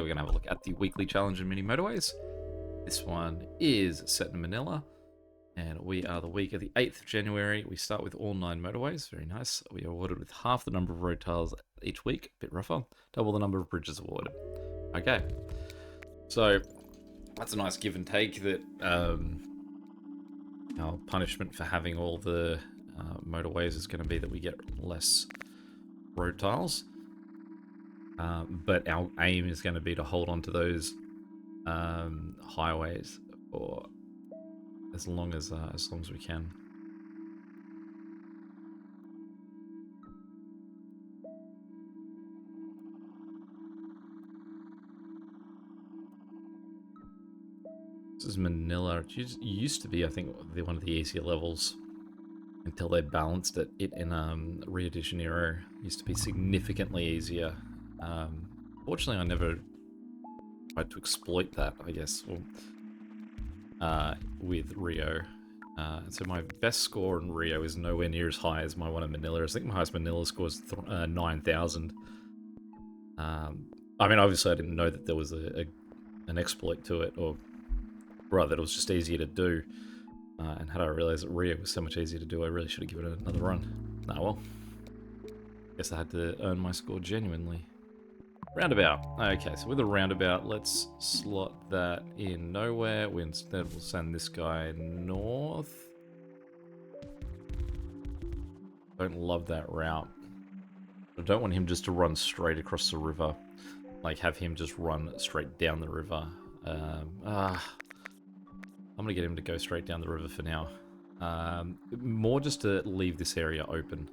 We're going to have a look at the weekly challenge in mini motorways. This one is set in Manila, and we are the week of the 8th of January. We start with all 9 motorways. Very nice. We are awarded with half the number of road tiles each week. A bit rougher. Double the number of bridges awarded. Okay. So that's a nice give and take that our punishment for having all the motorways is going to be that we get less road tiles. But our aim is going to be to hold on to those highways for as long as we can. This is Manila. It used to be, I think, one of the easier levels until they balanced it. It in Rio de Janeiro used to be significantly easier. Fortunately, I never tried to exploit that, I guess, with Rio. So my best score in Rio is nowhere near as high as my one in Manila. I think my highest Manila score is 9,000. I mean, obviously I didn't know that there was an exploit to it, or rather that it was just easier to do. And had I realized that Rio was so much easier to do, I really should have given it another run. Oh well. Guess I had to earn my score genuinely. Roundabout. Okay, so with a roundabout, let's slot that in nowhere. We instead will send this guy north. Don't love that route. I don't want him just to run straight across the river. Like, have him just run straight down the river. I'm gonna get him to go straight down the river for now. More just to leave this area open.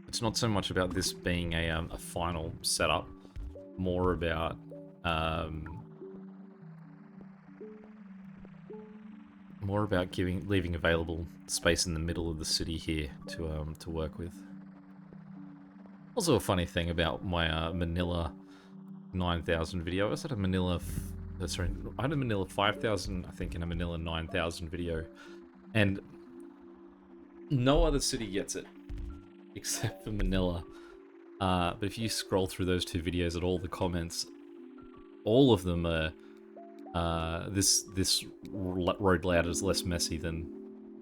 It's not so much about this being a final setup, more about leaving available space in the middle of the city here to work with. Also, a funny thing about my Manila 9,000 video. I also had a Manila, I had a Manila 5,000, I think, and a Manila 9,000 video, and no other city gets it except for Manila. But if you scroll through those two videos at all the comments, all of them are this road layout is less messy than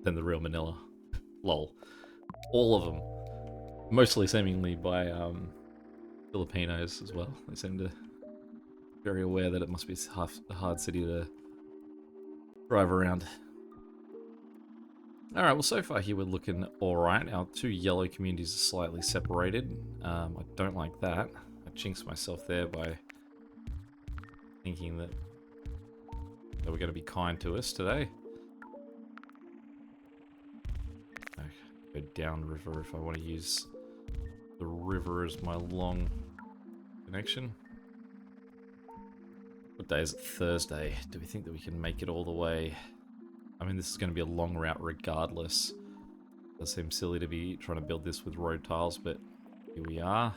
the real Manila. Lol. All of them, mostly seemingly by Filipinos as well. They seem to be very aware that it must be a hard city to drive around. Alright, well, so far here we're looking alright. Our 2 yellow communities are slightly separated. I don't like that. I jinxed myself there by thinking that they were going to be kind to us today. Okay, go downriver if I want to use the river as my long connection. What day is it? Thursday. Do we think that we can make it all the way? I mean, this is going to be a long route regardless. It does seem silly to be trying to build this with road tiles, but here we are.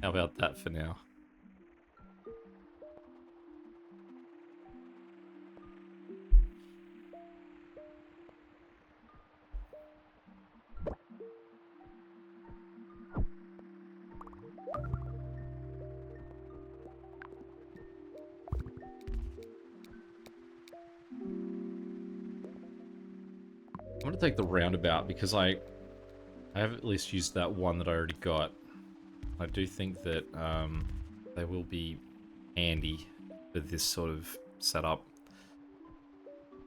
How about that for now? I'm going to take the roundabout because I have at least used that one that I already got. I do think that they will be handy for this sort of setup.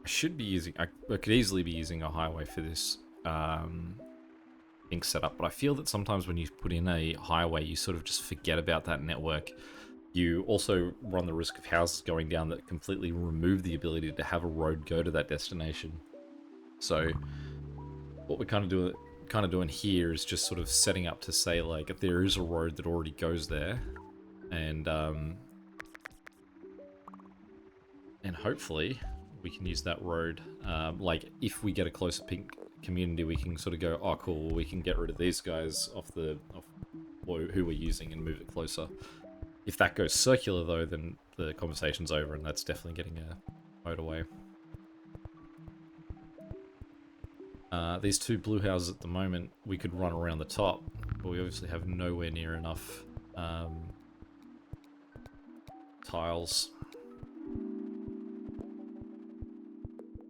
I should be using, I could easily be using a highway for this thing setup, but I feel that sometimes when you put in a highway, you sort of just forget about that network. You also run the risk of houses going down that completely remove the ability to have a road go to that destination. So what we're kind of doing here is just sort of setting up to say, like, if there is a road that already goes there, and hopefully we can use that road. Like, if we get a closer pink community, we can sort of go, oh cool, we can get rid of these guys off who we're using and move it closer. If that goes circular though, then the conversation's over, and that's definitely getting a motorway. These two blue houses at the moment, we could run around the top, but we obviously have nowhere near enough tiles.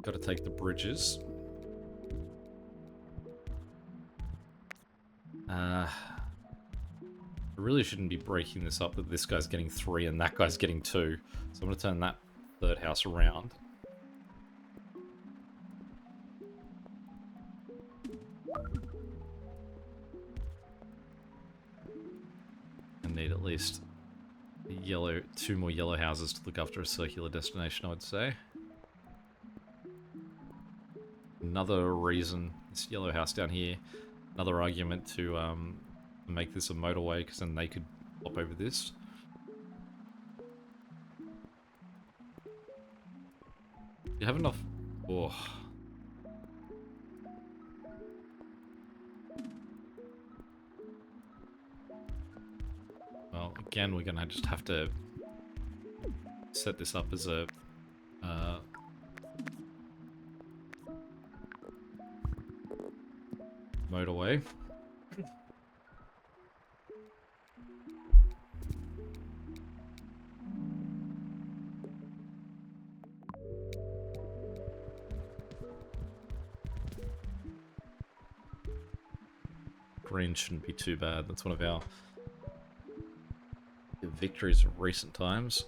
Got to take the bridges. I really shouldn't be breaking this up that this guy's getting 3 and that guy's getting 2. So I'm going to turn that third house around. I need at least yellow, 2 more yellow houses to look after a circular destination, I would say. Another reason, this yellow house down here, another argument to make this a motorway, because then they could hop over this. You have enough... Oh. Well, again, we're gonna just have to set this up as a motorway. Green shouldn't be too bad. That's one of our victories of recent times.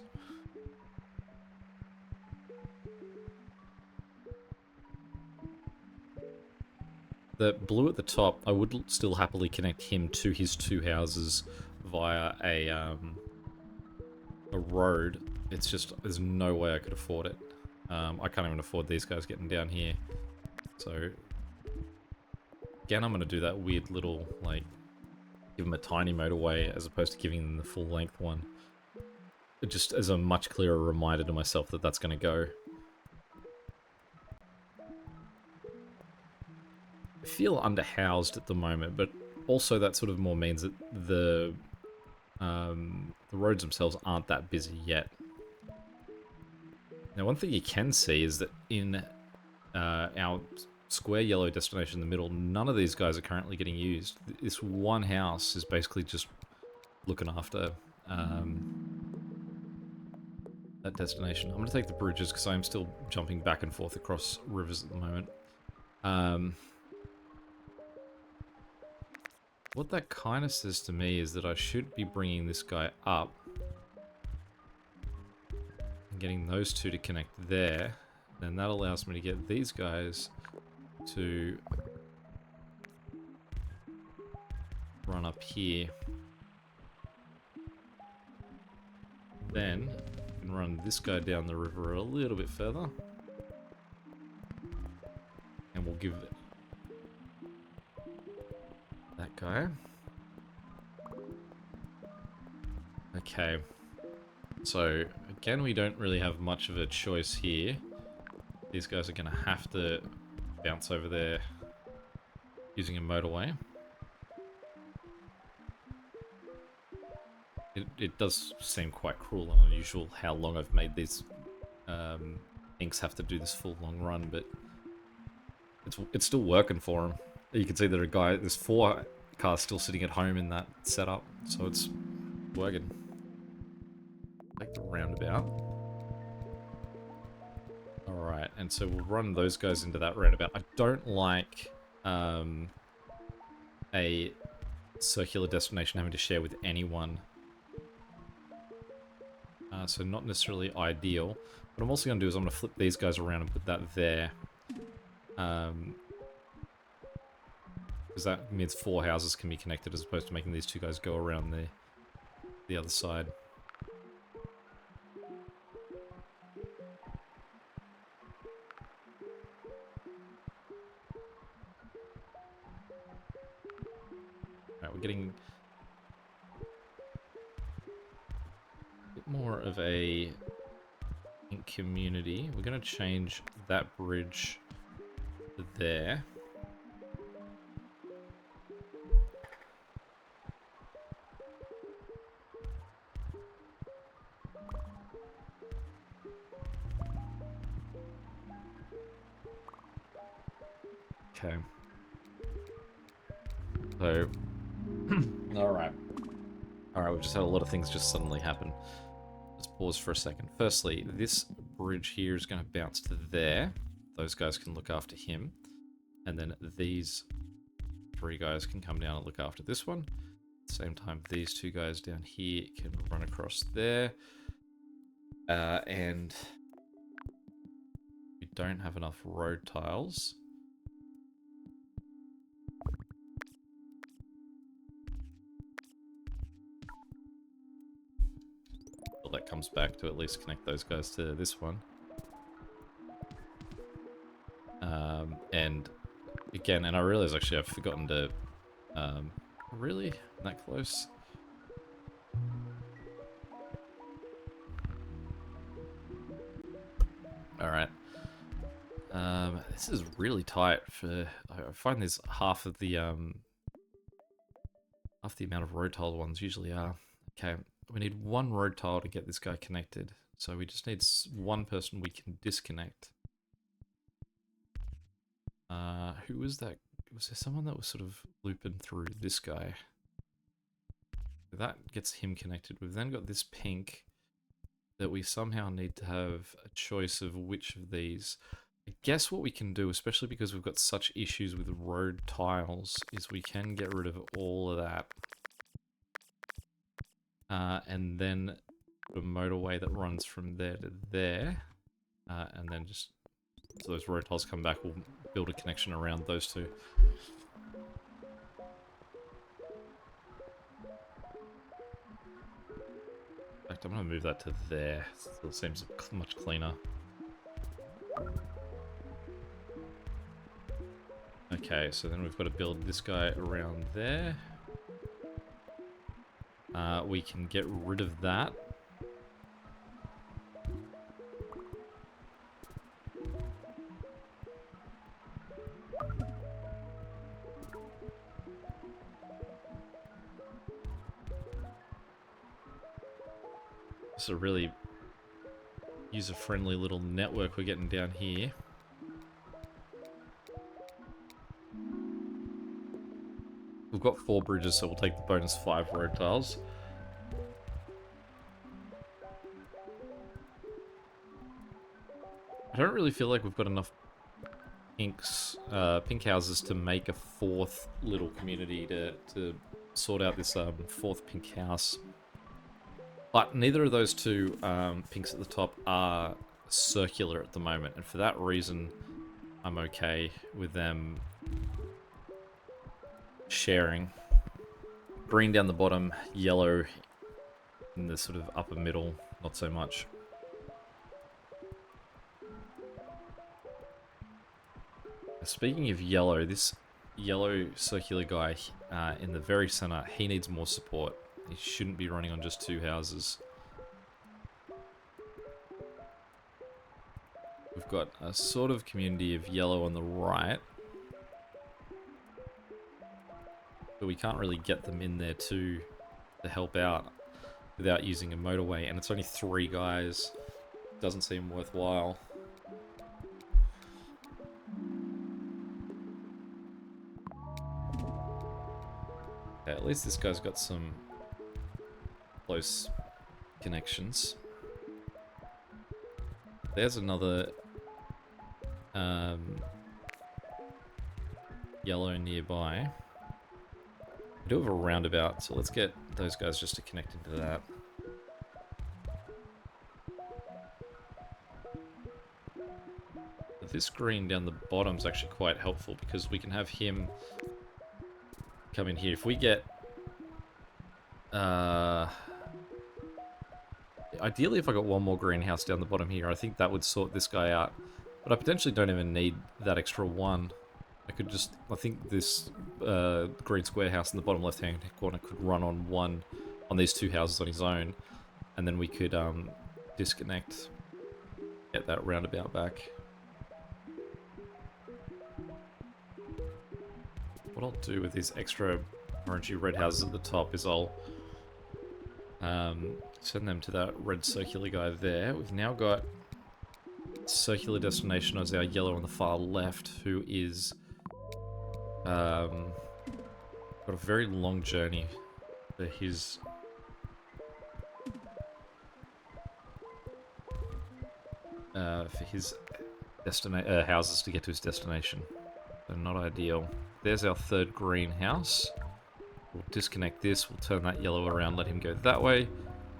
The blue at the top, I would still happily connect him to his 2 houses via a road. It's just, there's no way I could afford it. I can't even afford these guys getting down here. So, again, I'm going to do that weird little, like, give them a tiny motorway as opposed to giving them the full length one. It just as a much clearer reminder to myself that that's going to go. I feel underhoused at the moment, but also that sort of more means that the roads themselves aren't that busy yet. Now, one thing you can see is that in our square yellow destination in the middle, none of these guys are currently getting used. This one house is basically just looking after that destination. I'm going to take the bridges because I'm still jumping back and forth across rivers at the moment. What that kind of says to me is that I should be bringing this guy up and getting those two to connect there. Then that allows me to get these guys to run up here. Then I can run this guy down the river a little bit further. And we'll give that guy. Okay. So, again, we don't really have much of a choice here. These guys are going to have to bounce over there using a motorway. It does seem quite cruel and unusual how long I've made these inks have to do this full long run, but it's still working for them. You can see that there's 4 cars still sitting at home in that setup, so it's working. Take the roundabout. Alright, and so we'll run those guys into that roundabout. I don't like a circular destination having to share with anyone. So not necessarily ideal. What I'm also going to do is I'm going to flip these guys around and put that there. Because that means 4 houses can be connected as opposed to making these 2 guys go around the other side. Alright, we're getting a bit more of a community. We're going to change that bridge to there. Okay. So, alright. Alright, we've just had a lot of things just suddenly happen. Let's pause for a second. Firstly, this bridge here is going to bounce to there. Those guys can look after him. And then these 3 guys can come down and look after this one. At the same time, these 2 guys down here can run across there. And we don't have enough road tiles. Well, that comes back to at least connect those guys to this one. And again, and I realize actually I've forgotten to, really? That close? Alright. This is really tight for, I find this half the amount of road tile ones usually are. Okay, we need 1 road tile to get this guy connected. So we just need 1 person we can disconnect. Who was that? Was there someone that was sort of looping through this guy? That gets him connected. We've then got this pink that we somehow need to have a choice of which of these. I guess what we can do, especially because we've got such issues with road tiles, is we can get rid of all of that. And then put a motorway that runs from there to there. And then just, so those road tiles come back, we'll build a connection around those 2. In fact, I'm going to move that to there. Still seems much cleaner. Okay, so then we've got to build this guy around there. We can get rid of that. It's a really user-friendly little network we're getting down here. We've got 4 bridges, so we'll take the bonus 5 road tiles. I don't really feel like we've got enough pink houses to make a 4th little community to sort out this 4th pink house. But neither of those 2 pinks at the top are circular at the moment, and for that reason, I'm okay with them sharing. Green down the bottom, yellow in the sort of upper middle, not so much. Speaking of yellow, this yellow circular guy in the very center, he needs more support. He shouldn't be running on just 2 houses. We've got a sort of community of yellow on the right. But we can't really get them in there to help out without using a motorway. And it's only 3 guys. Doesn't seem worthwhile. Okay, at least this guy's got some close connections. There's another yellow nearby. We do have a roundabout, so let's get those guys just to connect into that. But this green down the bottom is actually quite helpful because we can have him come in here. If we get ideally, if I got 1 more greenhouse down the bottom here, I think that would sort this guy out. But I potentially don't even need that extra 1. I could just, I think this green square house in the bottom left-hand corner could run on these 2 houses on his own. And then we could disconnect, get that roundabout back. What I'll do with these extra orangey red houses at the top is I'll send them to that red circular guy there. We've now got circular destination as our yellow on the far left, who is got a very long journey for his houses to get to his destination. So not ideal. There's our third greenhouse. We'll disconnect this, we'll turn that yellow around, let him go that way,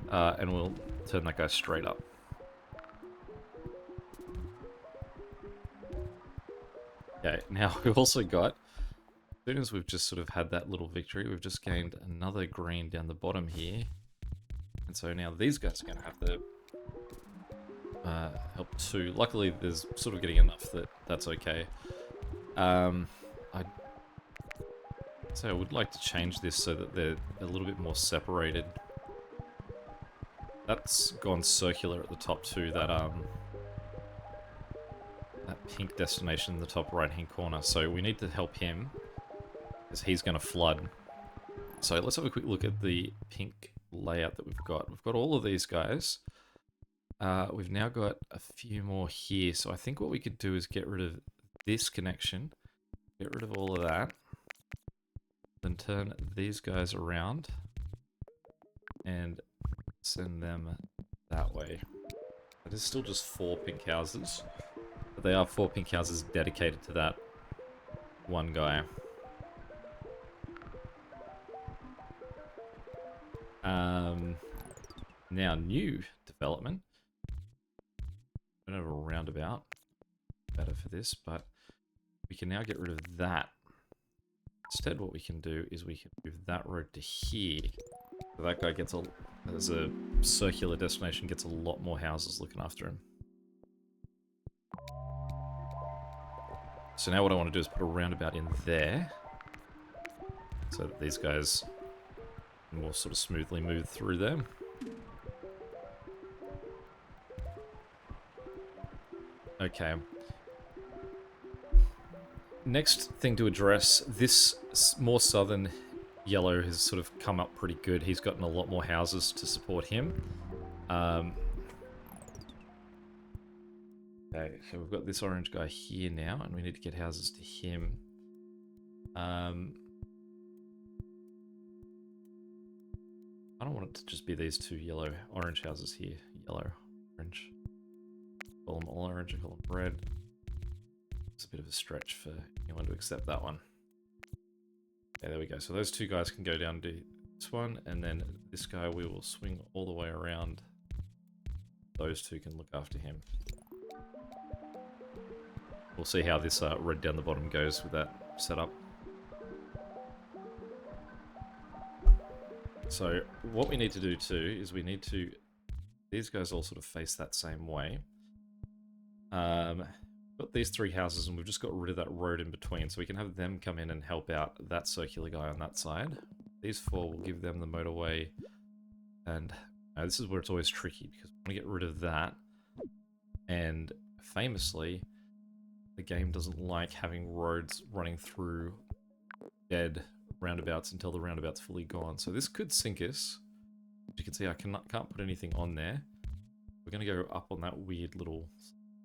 and we'll turn that guy straight up. Okay, now we've also got, as soon as we've just sort of had that little victory, we've just gained another green down the bottom here. And so now these guys are going to have to help too. Luckily, there's sort of getting enough that that's okay. I'd say I would like to change this so that they're a little bit more separated. That's gone circular at the top too, that pink destination in the top right-hand corner. So we need to help him, because he's going to flood. So let's have a quick look at the pink layout that we've got. We've got all of these guys. We've now got a few more here. So I think what we could do is get rid of this connection, get rid of all of that, then turn these guys around and send them that way. It is still just 4 pink houses, but they are 4 pink houses dedicated to that one guy. Now, new development. I don't have a roundabout. Better for this, but we can now get rid of that. Instead, what we can do is we can move that road to here. So that guy gets as a circular destination, gets a lot more houses looking after him. So now what I want to do is put a roundabout in there, so that these guys can more sort of smoothly move through them. Okay. Next thing to address, this more southern yellow has sort of come up pretty good. He's gotten a lot more houses to support him. Okay, so we've got this orange guy here now, and we need to get houses to him. I don't want it to just be these two orange houses here. Yellow, orange. Call them all orange, I call them red. It's a bit of a stretch for anyone to accept that one. Yeah, there we go. So those two guys can go down to this one, and then this guy we will swing all the way around. Those two can look after him. We'll see how this red down the bottom goes with that setup. So what we need to do too is we need to... These guys all sort of face that same way. Got these 3 houses, and we've just got rid of that road in between, so we can have them come in and help out that circular guy on that side. These 4 will give them the motorway, and this is where it's always tricky, because we want to get rid of that, and famously, the game doesn't like having roads running through dead roundabouts until the roundabout's fully gone, so this could sink us. As you can see, I can't put anything on there. We're going to go up on that weird little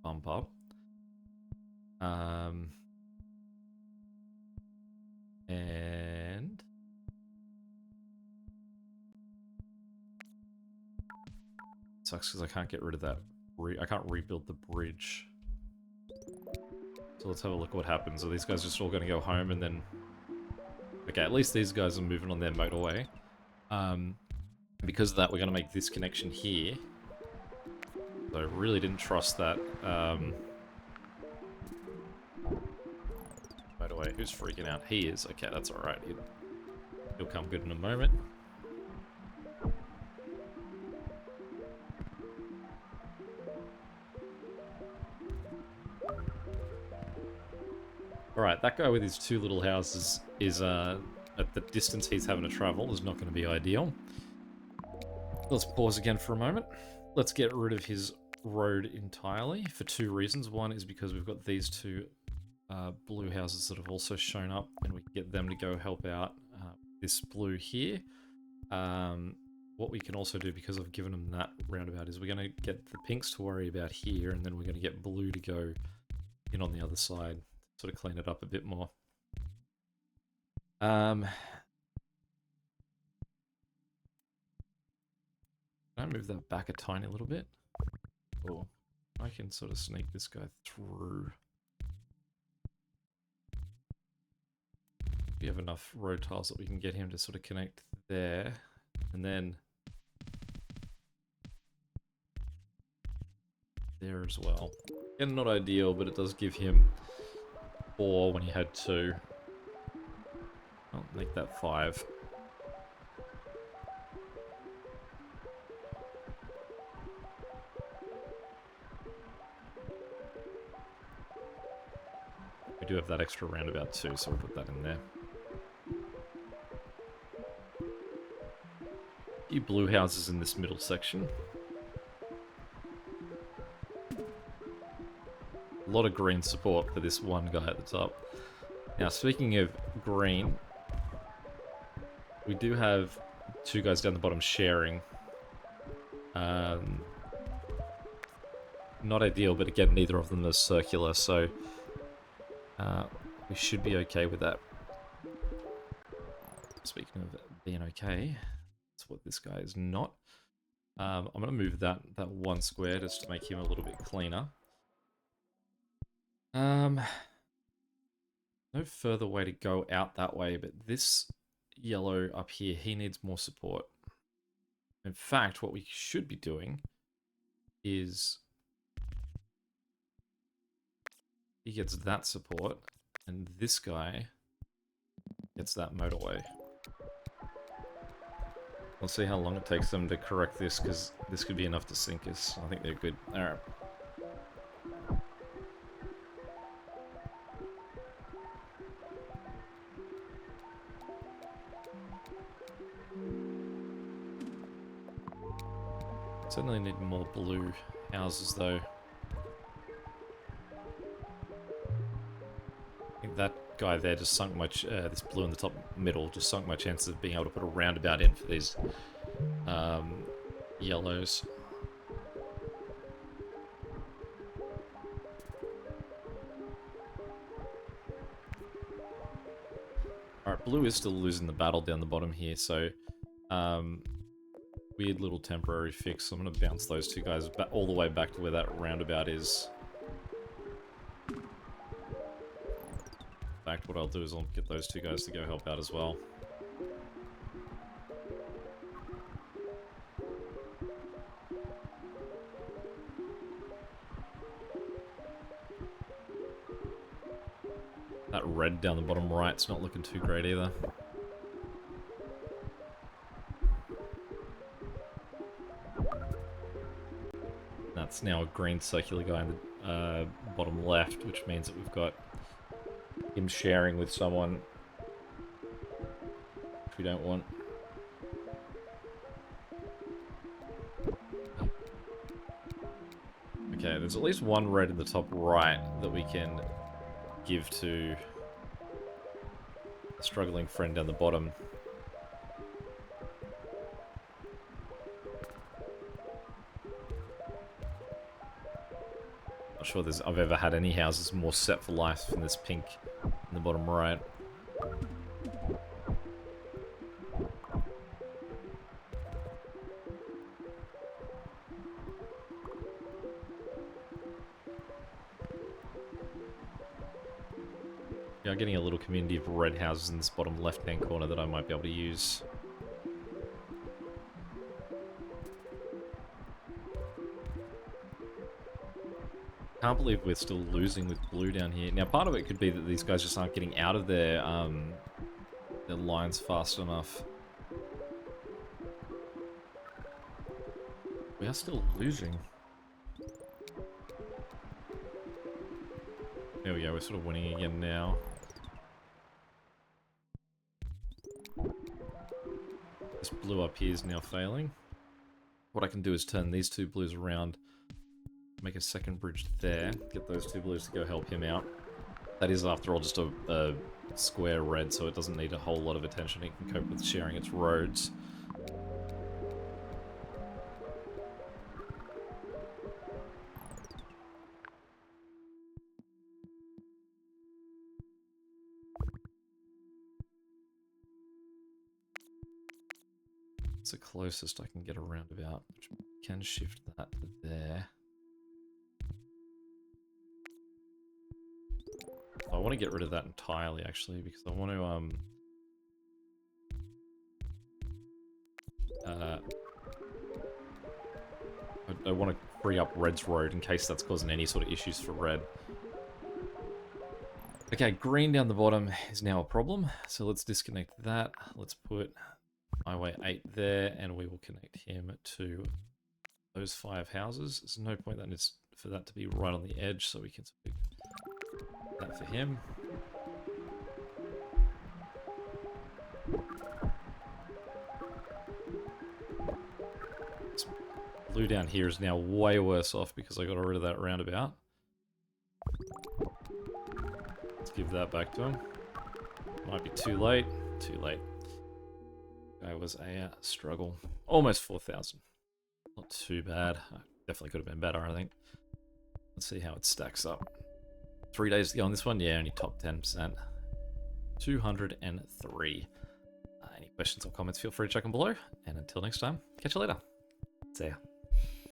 bump up. And sucks because I can't get rid of that. I can't rebuild the bridge. So let's have a look at what happens. Are these guys just all going to go home and then... Okay, at least these guys are moving on their motorway. Because of that, we're going to make this connection here. So I really didn't trust that. Motorway, who's freaking out? He is. Okay, that's alright. He'll come good in a moment. Alright, that guy with his 2 little houses is, at the distance he's having to travel, is not going to be ideal. Let's pause again for a moment. Let's get rid of his road entirely for 2 reasons. One is because we've got these 2 blue houses that have also shown up, and we can get them to go help out this blue here. What we can also do, because I've given them that roundabout, is we're going to get the pinks to worry about here, and then we're going to get blue to go in on the other side, sort of clean it up a bit more. Can I move that back a tiny little bit? Or I can sort of sneak this guy through. We have enough road tiles that we can get him to sort of connect there. And then there as well. Again, not ideal, but it does give him 4 when he had 2. I'll make that 5. We do have that extra roundabout too, so we'll put that in there. A few blue houses in this middle section. A lot of green support for this one guy at the top. Now, speaking of green, we do have 2 guys down the bottom sharing. Not ideal, but again, neither of them is circular, so we should be okay with that. Speaking of being okay, that's what this guy is not. I'm going to move that 1 square just to make him a little bit cleaner. No further way to go out that way, but this yellow up here, he needs more support. In fact, what we should be doing is he gets that support, and this guy gets that motorway. We'll see how long it takes them to correct this, because this could be enough to sink us. I think they're good. Alright. Certainly need more blue houses, though. I think that guy there just sunk my... this blue in the top middle just sunk my chances of being able to put a roundabout in for these yellows. Alright, blue is still losing the battle down the bottom here, so... weird little temporary fix. So I'm going to bounce those 2 guys all the way back to where that roundabout is. In fact, what I'll do is I'll get those 2 guys to go help out as well. That red down the bottom right's not looking too great either. That's now a green circular guy in the bottom left, which means that we've got him sharing with someone, which we don't want. Okay, there's at least 1 red in the top right that we can give to a struggling friend down the bottom. Not sure I've ever had any houses more set for life than this pink in the bottom right. Yeah, I'm getting a little community of red houses in this bottom left-hand corner that I might be able to use. Can't believe we're still losing with blue down here. Now, part of it could be that these guys just aren't getting out of their lines fast enough. We are still losing. There we go, we're sort of winning again now. This blue up here is now failing. What I can do is turn these 2 blues around, make a second bridge there, get those 2 blues to go help him out. That is, after all, just a square red, so it doesn't need a whole lot of attention. It can cope with sharing its roads. It's the closest I can get a roundabout. Which can shift that to there. I want to get rid of that entirely, actually, because I want to I want to free up Red's road in case that's causing any sort of issues for Red. Okay, green down the bottom is now a problem, so let's disconnect that. Let's put Highway 8 there, and we will connect him to those 5 houses. There's no point for that to be right on the edge, so we can do that for him. Blue down here is now way worse off because I got rid of that roundabout. Let's give that back to him. Might be too late. Too late. That was a struggle. Almost 4,000. Not too bad. Definitely could have been better, I think. Let's see how it stacks up. 3 days to go on this one. Yeah, only top 10%. 203. Any questions or comments, feel free to check them below. And until next time, catch you later. See ya.